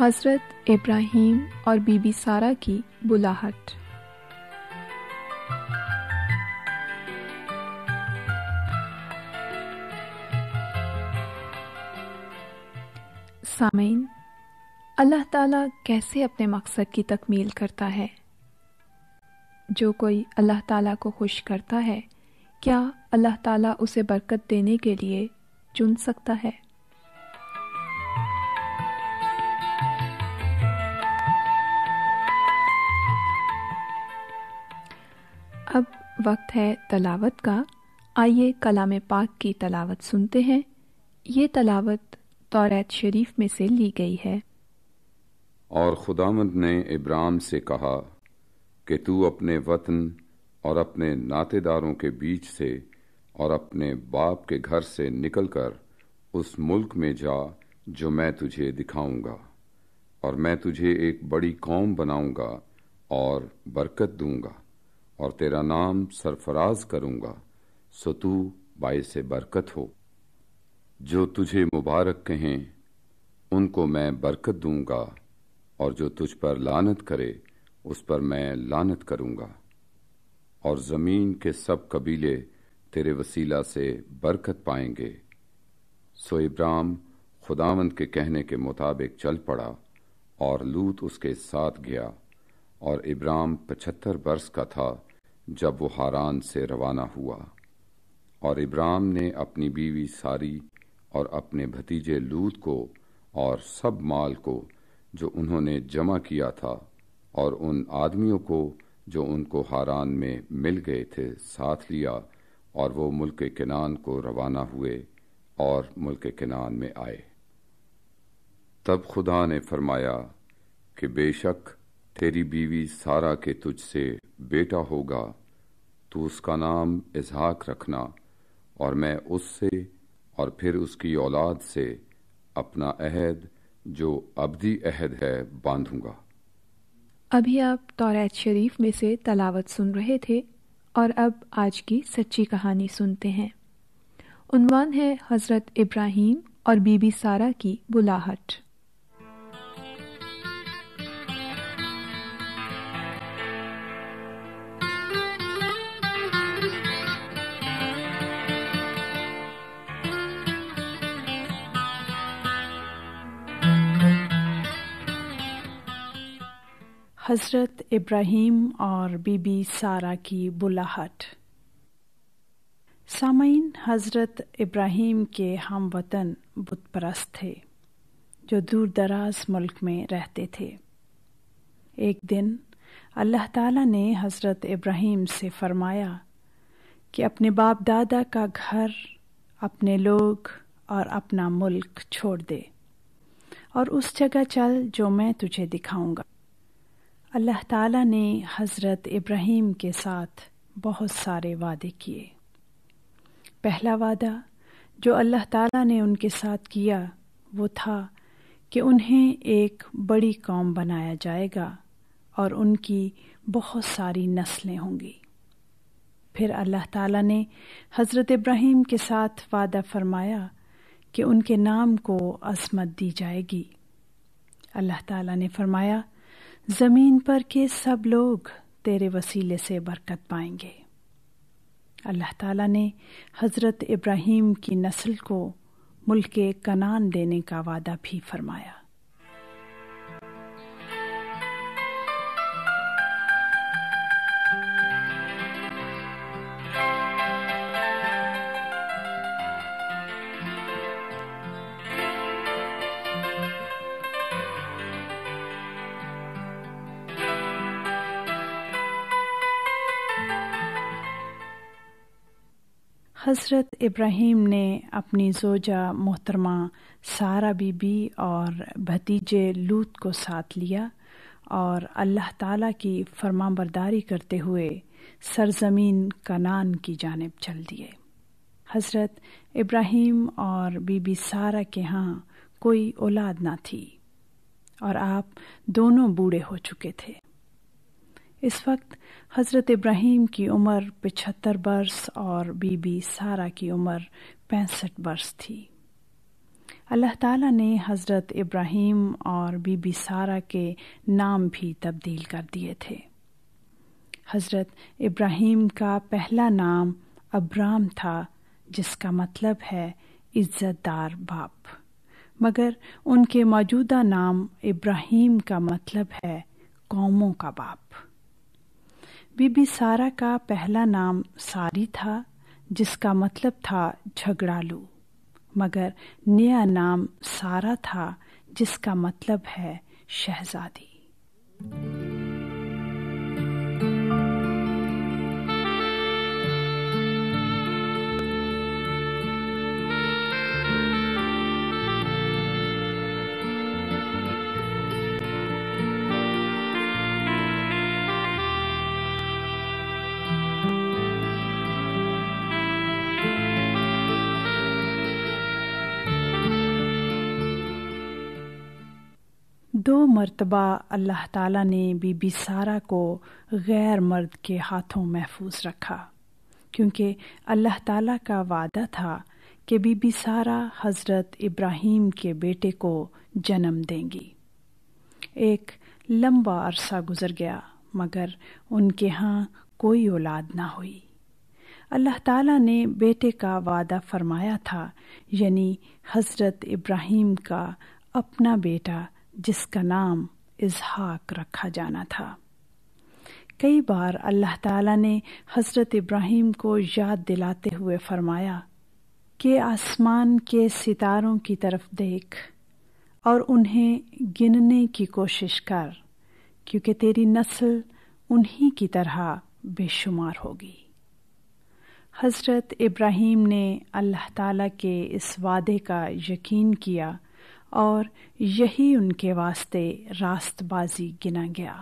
حضرت ابراہیم اور be be Sara کی بلاہٹ۔ سامعین، اللہ تعالیٰ کیسے اپنے مقصد کی تکمیل کرتا ہے؟ جو کوئی اللہ تعالیٰ کو خوش کرتا ہے، کیا اللہ تعالیٰ اسے برکت دینے کے لیے چن سکتا ہے؟ اب وقت ہے تلاوت کا۔ آئیے کلام پاک کی تلاوت سنتے ہیں۔ یہ تلاوت توریت شریف میں سے لی گئی ہے۔ اور خداوند نے ابرام سے کہا کہ تو اپنے وطن اور اپنے ناطے داروں کے بیچ سے اور اپنے باپ کے گھر سے نکل کر اس ملک میں جا جو میں تجھے دکھاؤں گا، اور میں تجھے ایک بڑی قوم بناؤں گا اور برکت دوں گا، اور تیرا نام سرفراز کروں گا، سو تو باعث برکت ہو۔ جو تجھے مبارک کہیں ان کو میں برکت دوں گا، اور جو تجھ پر لعنت کرے اس پر میں لعنت کروں گا، اور زمین کے سب قبیلے تیرے وسیلہ سے برکت پائیں گے۔ سو ابرام خداوند کے کہنے کے مطابق چل پڑا، اور لوط اس کے ساتھ گیا، اور ابرام 75 برس کا تھا جب وہ ہاران سے روانہ ہوا۔ اور ابرام نے اپنی بیوی ساری اور اپنے بھتیجے لوط کو اور سب مال کو جو انہوں نے جمع کیا تھا، اور ان آدمیوں کو جو ان کو ہاران میں مل گئے تھے ساتھ لیا، اور وہ ملک کنعان کو روانہ ہوئے اور ملک کنعان میں آئے۔ تب خدا نے فرمایا کہ بے شک تیری بیوی سارہ کے تجھ سے بیٹا ہوگا، تو اس کا نام اسحاق رکھنا، اور میں اس سے اور پھر اس کی اولاد سے اپنا عہد جو ابدی عہد ہے باندھوں گا۔ ابھی آپ توریت شریف میں سے تلاوت سن رہے تھے، اور اب آج کی سچی کہانی سنتے ہیں۔ عنوان ہے حضرت ابراہیم اور بی بی سارہ کی بلاہٹ۔ حضرت ابراہیم اور بی بی سارہ کی بلاہٹ۔ سامعین، حضرت ابراہیم کے ہم وطن بت پرست تھے جو دور دراز ملک میں رہتے تھے۔ ایک دن اللہ تعالیٰ نے حضرت ابراہیم سے فرمایا کہ اپنے باپ دادا کا گھر، اپنے لوگ اور اپنا ملک چھوڑ دے، اور اس جگہ چل جو میں تجھے دکھاؤں گا۔ اللہ تعالیٰ نے حضرت ابراہیم کے ساتھ بہت سارے وعدے کیے۔ پہلا وعدہ جو اللہ تعالیٰ نے ان کے ساتھ کیا وہ تھا کہ انہیں ایک بڑی قوم بنایا جائے گا اور ان کی بہت ساری نسلیں ہوں گی۔ پھر اللہ تعالیٰ نے حضرت ابراہیم کے ساتھ وعدہ فرمایا کہ ان کے نام کو عظمت دی جائے گی۔ اللہ تعالیٰ نے فرمایا، زمین پر کے سب لوگ تیرے وسیلے سے برکت پائیں گے۔ اللہ تعالیٰ نے حضرت ابراہیم کی نسل کو ملک کنعان دینے کا وعدہ بھی فرمایا۔ حضرت ابراہیم نے اپنی زوجہ محترمہ سارہ بی بی اور بھتیجے لوط کو ساتھ لیا، اور اللہ تعالیٰ کی فرمانبرداری کرتے ہوئے سرزمین کنعان کی جانب چل دیے۔ حضرت ابراہیم اور بی بی سارہ کے ہاں کوئی اولاد نہ تھی، اور آپ دونوں بوڑھے ہو چکے تھے۔ اس وقت حضرت ابراہیم کی عمر 75 برس اور بی بی سارہ کی عمر 65 برس تھی۔ अल्लाह ताला ने हज़रत इब्राहीम और बीबी सारा के नाम भी तब्दील कर दिए थे। हज़रत इब्राहीम का पहला नाम अब्राम था, जिसका मतलब है इज़्ज़तदार बाप, मगर उनके मौजूदा नाम इब्राहीम का मतलब है कौमों का बाप। बीबी सारा का पहला नाम सारी था, जिसका मतलब था झगड़ालू, मगर नया नाम सारा था, जिसका मतलब है शहजादी। दो मर्तबा अल्लाह ताला ने बीबी सारा को गैर मर्द के हाथों महफूज रखा, क्योंकि अल्लाह ताला का वादा था कि बीबी सारा हज़रत इब्राहीम के बेटे को जन्म देंगी। एक लंबा अरसा गुजर गया, मगर उनके यहाँ कोई औलाद ना हुई। अल्लाह ताला ने बेटे का वादा फरमाया था, यानी हज़रत इब्राहीम का अपना बेटा, जिसका नाम इसहाक रखा जाना था। कई बार अल्लाह ताला ने हज़रत इब्राहीम को याद दिलाते हुए फरमाया कि आसमान के सितारों की तरफ देख और उन्हें गिनने की कोशिश कर, क्योंकि तेरी नस्ल उन्हीं की तरह बेशुमार होगी। हज़रत इब्राहीम ने अल्लाह ताला के इस वादे का यकीन किया और यही उनके वास्ते रास्तबाजी गिना गया।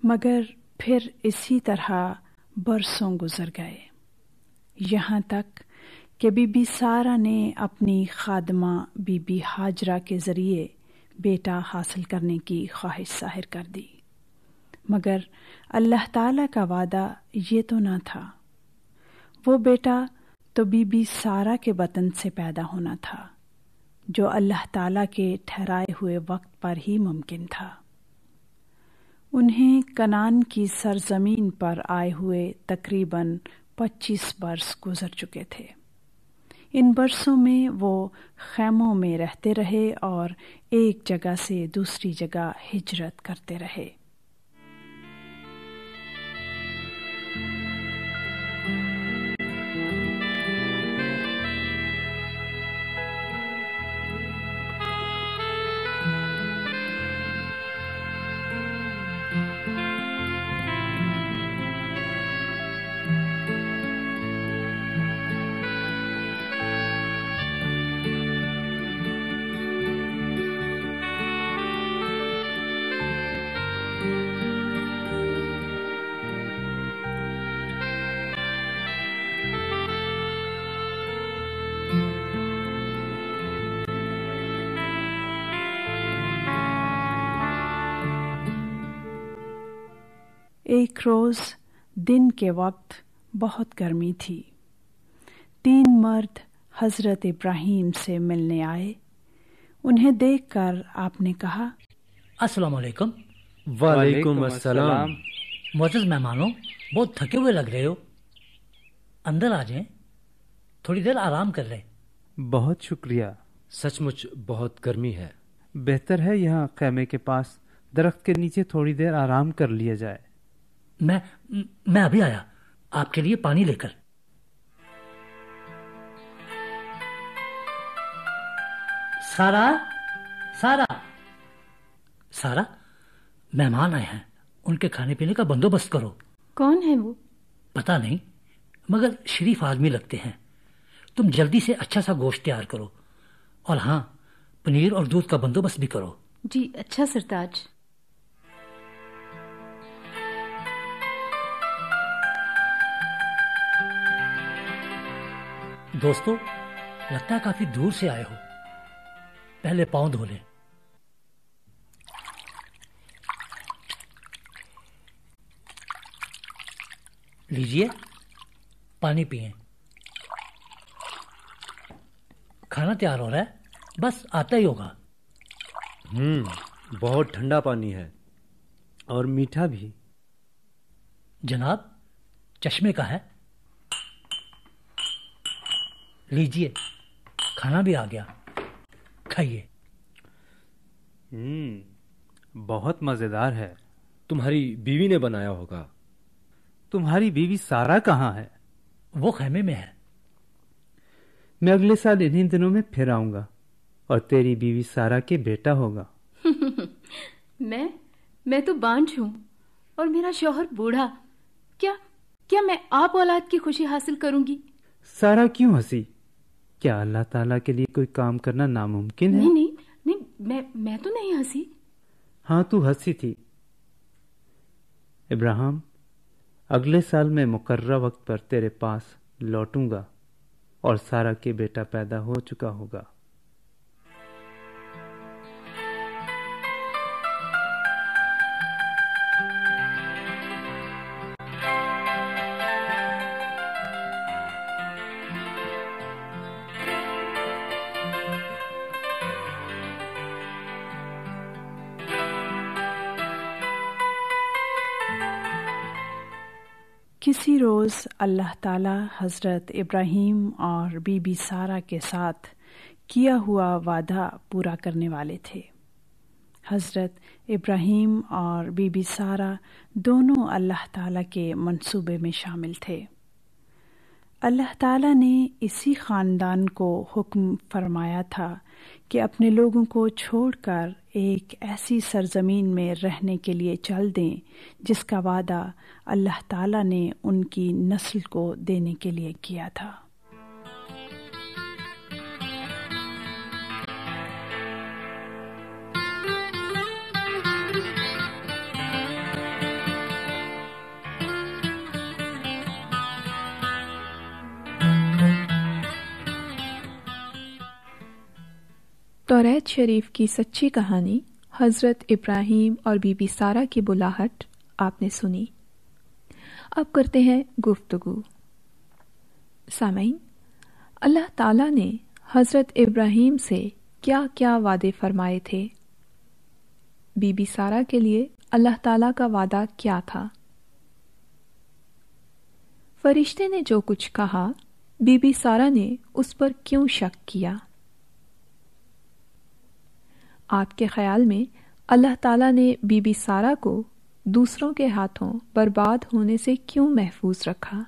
मगर फिर इसी तरह बरसों गुजर गए, यहाँ तक कि बीबी सारा ने अपनी खादमा बीबी हाजरा के ज़रिए बेटा हासिल करने की ख्वाहिश ज़ाहिर कर दी। मगर अल्लाह ताला का वादा ये तो न था। वो बेटा तो बीबी सारा के बतन से पैदा होना था, जो अल्लाह ताला के ठहराए हुए वक्त पर ही मुमकिन था। उन्हें कनान की सरजमीन पर आए हुए तकरीबन 25 बरस गुजर चुके थे। इन बरसों में वो खैमों में रहते रहे और एक जगह से दूसरी जगह हिजरत करते रहे। एक रोज़ दिन के वक्त बहुत गर्मी थी। 3 मर्द हज़रत इब्राहीम से मिलने आए। उन्हें देखकर आपने कहा, अस्सलाम वालेकुम। वालेकुम अस्सलाम। मुअज़्ज़ज़ मेहमानों, बहुत थके हुए लग रहे हो, अंदर आ जाएं, थोड़ी देर आराम कर लें। बहुत शुक्रिया। सचमुच बहुत गर्मी है। बेहतर है यहाँ खैमे के पास दरख्त के नीचे थोड़ी देर आराम कर लिया जाए। मैं अभी आया आपके लिए पानी लेकर। सारा सारा सारा, मेहमान आए हैं, उनके खाने पीने का बंदोबस्त करो। कौन है वो? पता नहीं, मगर शरीफ आदमी लगते हैं। तुम जल्दी से अच्छा सा गोश्त तैयार करो, और हाँ, पनीर और दूध का बंदोबस्त भी करो। जी अच्छा सरताज। दोस्तों, लगता है काफी दूर से आए हो। पहले पाँव धो लें। लीजिए, पानी पिएं। खाना तैयार हो रहा है, बस आता ही होगा। बहुत ठंडा पानी है और मीठा भी। जनाब, चश्मे का है। लीजिए, खाना भी आ गया, खाइए। बहुत मजेदार है। तुम्हारी बीवी ने बनाया होगा। तुम्हारी बीवी सारा कहाँ है? वो खैमे में है। मैं अगले साल इन्हीं दिनों में फिर आऊंगा और तेरी बीवी सारा के बेटा होगा। मैं तो बांझ हूं और मेरा शौहर बूढ़ा। क्या मैं आप औलाद की खुशी हासिल करूंगी? सारा क्यों हंसी? क्या अल्लाह ताला के लिए कोई काम करना नामुमकिन है? नहीं, मैं तो नहीं हंसी। हाँ, तू हंसी थी। इब्राहिम, अगले साल मैं मुकर्रर वक्त पर तेरे पास लौटूंगा और सारा के बेटा पैदा हो चुका होगा। किसी रोज़ अल्लाह ताला हज़रत इब्राहीम और बीबी सारा के साथ किया हुआ वादा पूरा करने वाले थे। हज़रत इब्राहीम और बीबी सारा दोनों अल्लाह ताला के मंसूबे में शामिल थे। अल्लाह ताला ने इसी ख़ानदान को हुक्म फरमाया था कि अपने लोगों को छोड़कर एक ऐसी सरज़मीन में रहने के लिए चल दें जिसका वादा अल्लाह ताला ने उनकी नस्ल को देने के लिए किया था। तौरात शरीफ की सच्ची कहानी हज़रत इब्राहीम और बीबी सारा की बुलाहट आपने सुनी। अब करते हैं गुफ्तगू। सामईन, अल्लाह ताला ने हज़रत इब्राहीम से क्या क्या वादे फरमाए थे? बीबी सारा के लिए अल्लाह ताला का वादा क्या था? फरिश्ते ने जो कुछ कहा, बीबी सारा ने उस पर क्यों शक किया? आपके ख्याल में अल्लाह ताला ने बीबी सारा को दूसरों के हाथों बर्बाद होने से क्यों महफूज रखा?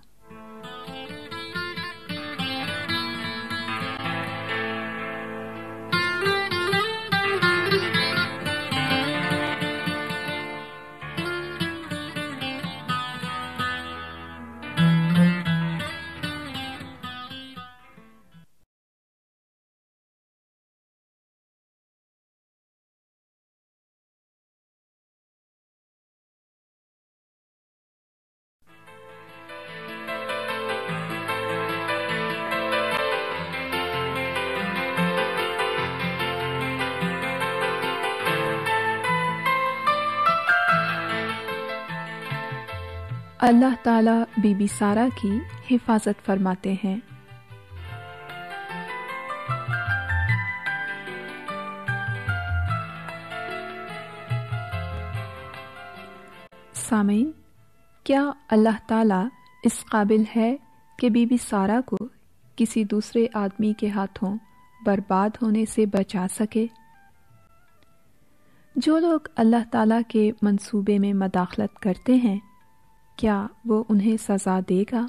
अल्लाह ताला बीबी सारा की हिफाजत फरमाते हैं। सामीन, क्या अल्लाह ताला इस काबिल है कि बीबी सारा को किसी दूसरे आदमी के हाथों बर्बाद होने से बचा सके? जो लोग अल्लाह ताला के मंसूबे में मदाखलत करते हैं, क्या वो उन्हें सज़ा देगा?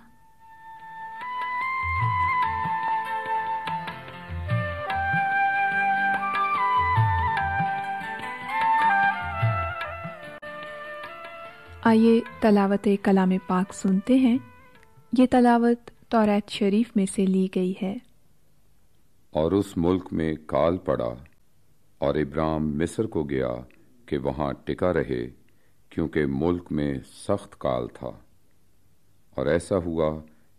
आइए तलावत कलाम पाक सुनते हैं یہ تلاوت تورات شریف میں سے لی گئی ہے۔ اور اس ملک میں کال پڑا اور ابرام مصر کو گیا کہ وہاں ٹکا رہے، کیونکہ ملک میں سخت کال تھا۔ اور ایسا ہوا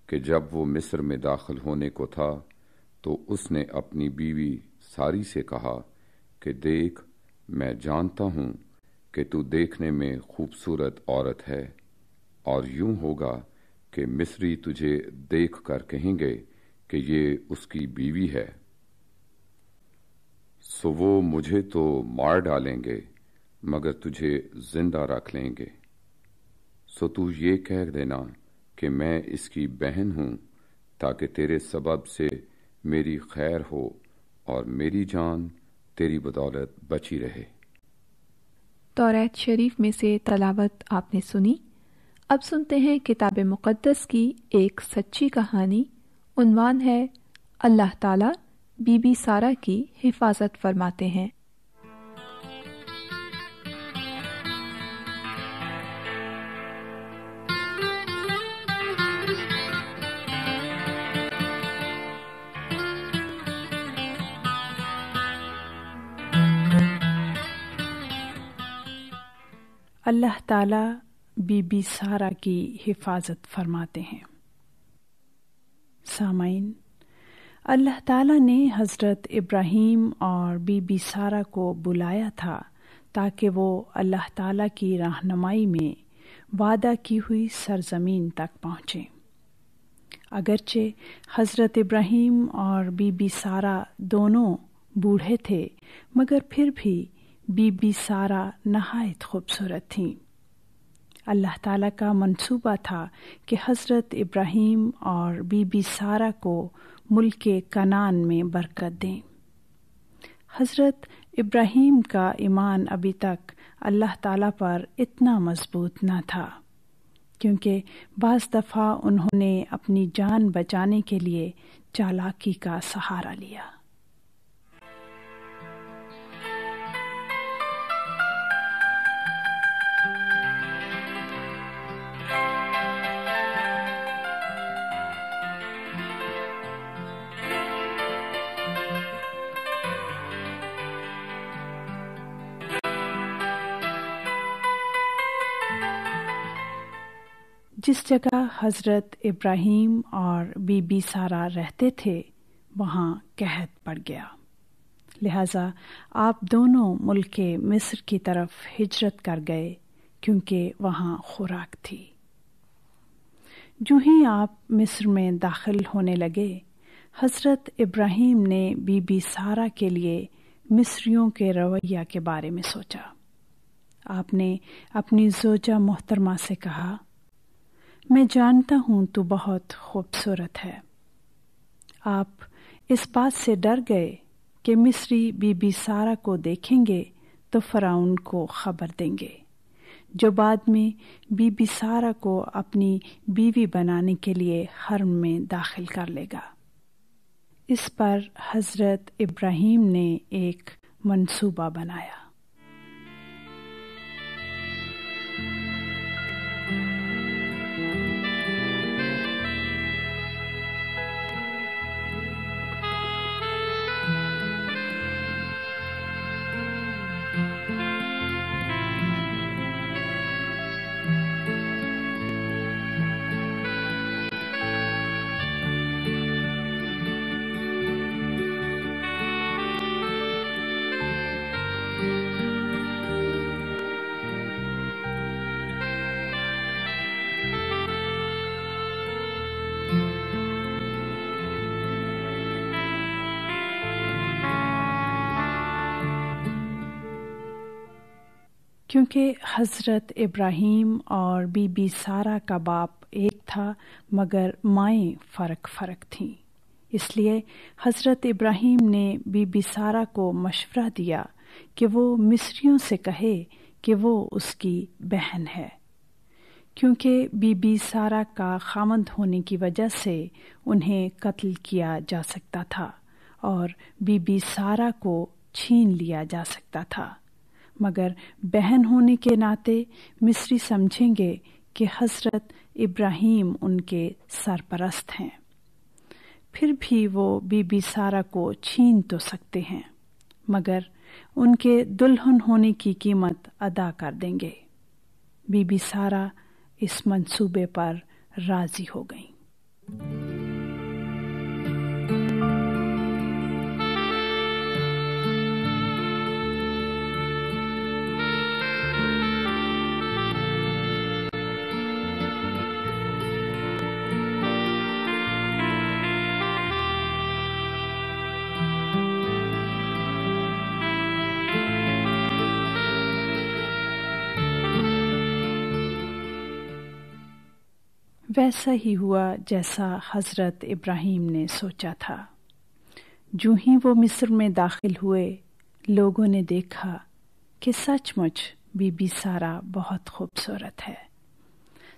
کہ جب وہ مصر میں داخل ہونے کو تھا تو اس نے اپنی بیوی ساری سے کہا کہ دیکھ، میں جانتا ہوں کہ تو دیکھنے میں خوبصورت عورت ہے، اور یوں ہوگا کہ مصری تجھے دیکھ کر کہیں گے کہ یہ اس کی بیوی ہے، سو وہ مجھے تو مار ڈالیں گے مگر تجھے زندہ رکھ لیں گے۔ سو تو یہ کہہ دینا کہ میں اس کی بہن ہوں، تاکہ تیرے سبب سے میری خیر ہو اور میری جان تیری بدولت بچی رہے۔ تورات شریف میں سے تلاوت آپ نے سنی۔ اب سنتے ہیں کتاب مقدس کی ایک سچی کہانی۔ عنوان ہے اللہ تعالیٰ بی بی سارہ کی حفاظت فرماتے ہیں۔ اللہ تعالیٰ بی بی سارہ کی حفاظت فرماتے ہیں۔ سامعین، اللہ تعالیٰ نے حضرت ابراہیم اور بی بی سارہ کو بلایا تھا تاکہ وہ اللہ تعالیٰ کی رہنمائی میں وعدہ کی ہوئی سرزمین تک پہنچیں۔ اگرچہ حضرت ابراہیم اور بی بی سارہ دونوں بوڑھے تھے، مگر پھر بھی بی بی سارہ نہایت خوبصورت تھیں۔ اللہ تعالیٰ کا منصوبہ تھا کہ حضرت ابراہیم اور بی بی سارہ کو ملک کنعان میں برکت دیں۔ حضرت ابراہیم کا ایمان ابھی تک اللہ تعالیٰ پر اتنا مضبوط نہ تھا، کیونکہ بعض دفعہ انہوں نے اپنی جان بچانے کے لیے چالاکی کا سہارا لیا۔ جس جگہ حضرت ابراہیم اور بی بی سارہ رہتے تھے وہاں قحط پڑ گیا، لہذا آپ دونوں ملک مصر کی طرف ہجرت کر گئے، کیونکہ وہاں خوراک تھی۔ جو ہی آپ مصر میں داخل ہونے لگے، حضرت ابراہیم نے بی بی سارہ کے لیے مصریوں کے رویہ کے بارے میں سوچا۔ آپ نے اپنی زوجہ محترمہ سے کہا، میں جانتا ہوں تو بہت خوبصورت ہے۔ آپ اس بات سے ڈر گئے کہ مصری بی بی سارہ کو دیکھیں گے تو فرعون کو خبر دیں گے، جو بعد میں بی بی سارہ کو اپنی بیوی بنانے کے لیے حرم میں داخل کر لے گا۔ اس پر حضرت ابراہیم نے ایک منصوبہ بنایا۔ کیونکہ حضرت ابراہیم اور بی بی سارہ کا باپ ایک تھا مگر مائیں فرق تھیں، اس لیے حضرت ابراہیم نے بی بی سارہ کو مشورہ دیا کہ وہ مصریوں سے کہے کہ وہ اس کی بہن ہے، کیونکہ بی بی سارہ کا خامند ہونے کی وجہ سے انہیں قتل کیا جا سکتا تھا اور بی بی سارہ کو چھین لیا جا سکتا تھا، مگر بہن ہونے کے ناطے مصری سمجھیں گے کہ حضرت इब्राहिम उनके सरपरस्त हैं। फिर भी वो बीबी सारा को छीन तो सकते हैं, मगर उनके दुल्हन होने की कीमत अदा कर देंगे। बीबी सारा इस मंसूबे पर राजी हो गईं। वैसा ही हुआ जैसा हज़रत इब्राहिम ने सोचा था। जो ही वो मिस्र में दाखिल हुए, लोगों ने देखा कि सचमुच बीबी सारा बहुत खूबसूरत है।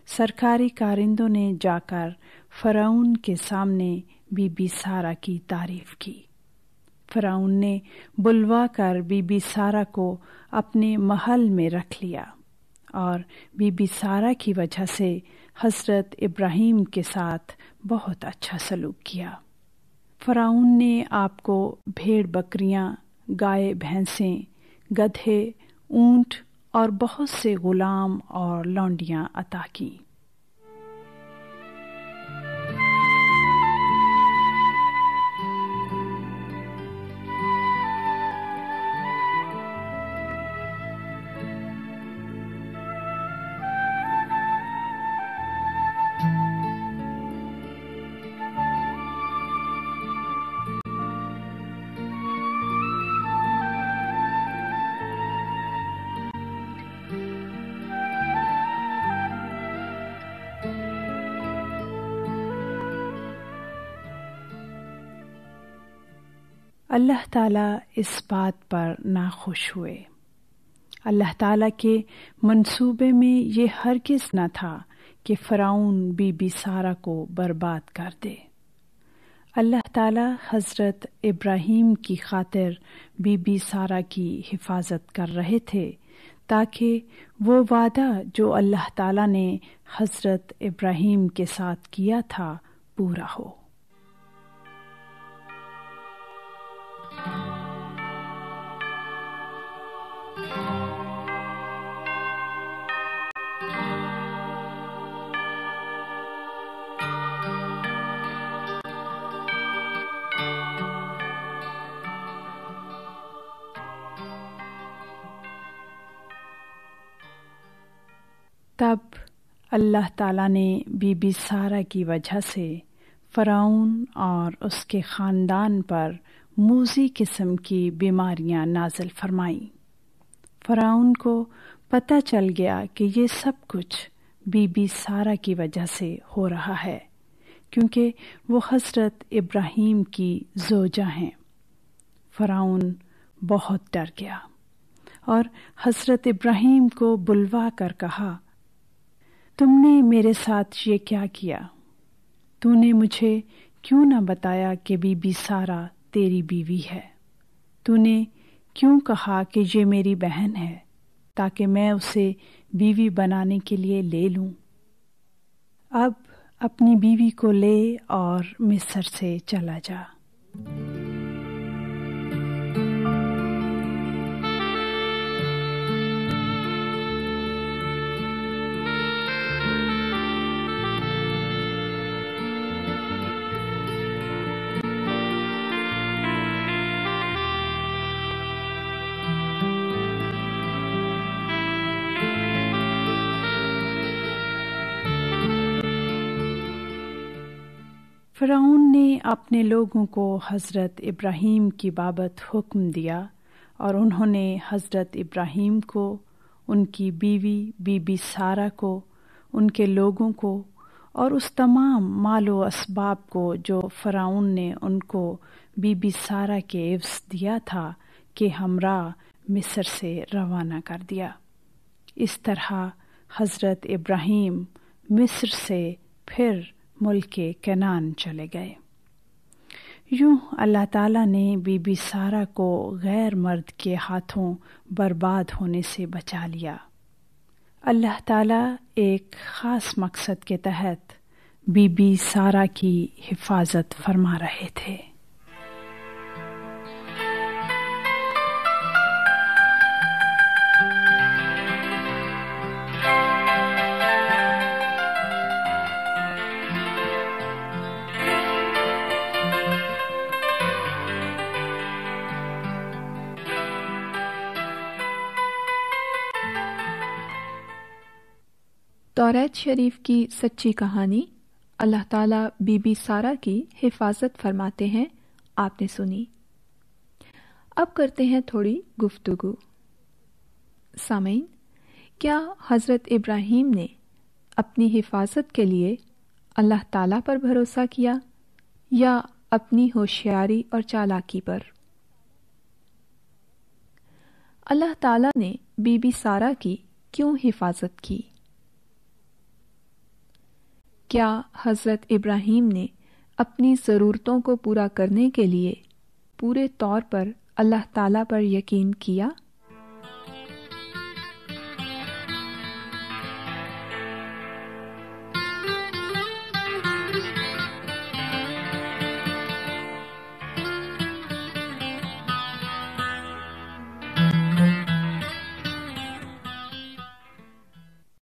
सरकारी कारिंदों ने जाकर फ़िरौन के सामने बीबी सारा की तारीफ़ की। फ़िरौन ने बुलवा कर बीबी सारा को अपने महल में रख लिया और बीबी सारा की वजह से हज़रत इब्राहिम के साथ बहुत अच्छा सलूक किया। फ़िरौन ने आपको भेड़ बकरियां, गाय भैंसें, गधे, ऊंट और बहुत से गुलाम और लौंडियां अता की। अल्लाह ताला इस बात पर नाखुश हुए। अल्लाह ताला के मंसूबे में ये हरगिज़ न था कि फ़िरौन बीबी सारा को बर्बाद कर दे। अल्लाह ताला हज़रत इब्राहिम की खातिर बीबी सारा की हिफाजत कर रहे थे ताकि वो वादा जो अल्लाह ताला ने हज़रत इब्राहिम के साथ किया था पूरा हो। तब अल्लाह ताला ने बीबी सारा की वजह से फ़िरौन और उसके ख़ानदान पर मूज़ी किस्म की बीमारियां नाज़िल फरमाईं। फ़िरौन को पता चल गया कि ये सब कुछ बीबी सारा की वजह से हो रहा है, क्योंकि वो हज़रत इब्राहिम की ज़ोजा हैं। फ़िरौन बहुत डर गया और हज़रत इब्राहिम को बुलवा कर कहा, तुमने मेरे साथ ये क्या किया? तूने मुझे क्यों न बताया कि बीबी सारा तेरी बीवी है? तूने क्यों कहा कि ये मेरी बहन है ताकि मैं उसे बीवी बनाने के लिए ले लूं? अब अपनी बीवी को ले और मिस्र से चला जा। फ़िरौन ने अपने लोगों को हज़रत इब्राहिम की बाबत हुक्म दिया और उन्होंने हज़रत इब्राहिम को, उनकी बीवी बीबी सारा को, उनके लोगों को और उस तमाम मालो असबाब को जो फ़िरौन ने उनको बीबी सारा के एवज़ दिया था कि हमरा मिस्र से रवाना कर दिया। इस तरह हज़रत इब्राहिम मिस्र से फिर मुल्के कनान चले गए। यूं अल्लाह ताला ने बीबी सारा को गैर मर्द के हाथों बर्बाद होने से बचा लिया। अल्लाह ताला एक ख़ास मकसद के तहत बीबी सारा की हिफाजत फरमा रहे थे। तौरात शरीफ की सच्ची कहानी अल्लाह ताला बीबी सारा की हिफाजत फरमाते हैं, आपने सुनी। अब करते हैं थोड़ी गुफ्तगू। सामीन, क्या हज़रत इब्राहीम ने अपनी हिफाजत के लिए अल्लाह ताला पर भरोसा किया या अपनी होशियारी और चालाकी पर? अल्लाह ताला ने बीबी सारा की क्यों हिफाजत की? क्या हज़रत इब्राहीम ने अपनी ज़रूरतों को पूरा करने के लिए पूरे तौर पर अल्लाह ताला पर यकीन किया